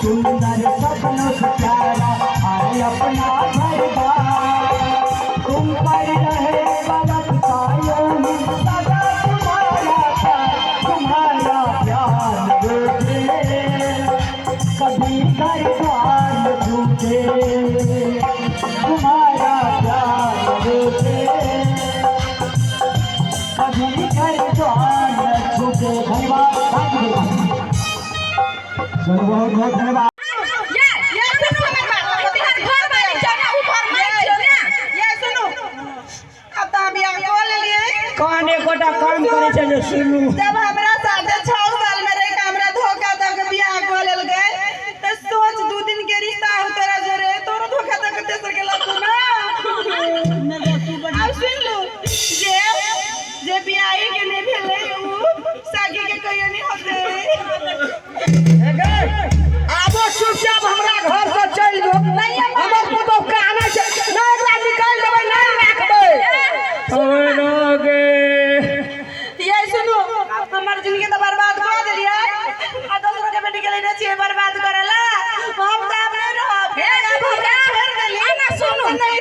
सुंदर सपनों से प्यारा आए अपना घर बार तुम पर रहे बरसायों में सदा तुम्हारा प्यार रोके कभी घर द्वार झूठे तुम्हारा प्यार रोके कभी घर द्वार झूठे। धन्यवाद बहुत बहुत धन्यवाद। कौन एक गोटा काम करे चले सुनू जब हमरा साथे 6 साल में रह के हमरा धोखा दे के बियाह क लेल गए त सोच 2 दिन के रिश्ता हो तोरा जोरे तोरो धोखा दे के देसर के लागू ना अब सुन लो जे बियाही के नहीं भेले उ सागी के कहियो नहीं होते। आबो चुपचाप हमरा घर से चल जो नहीं हमर पुतो के आना छै ना एकरा निकाल देबै ना राखबै ओए लोगे ये सुनो हमर जिंदगी तो बर्बाद कर देलिए आ दूसरों के बेटी के लेने छिए बर्बाद करेला हम त अब नहीं रह छोड़ देली ना सुनो नहीं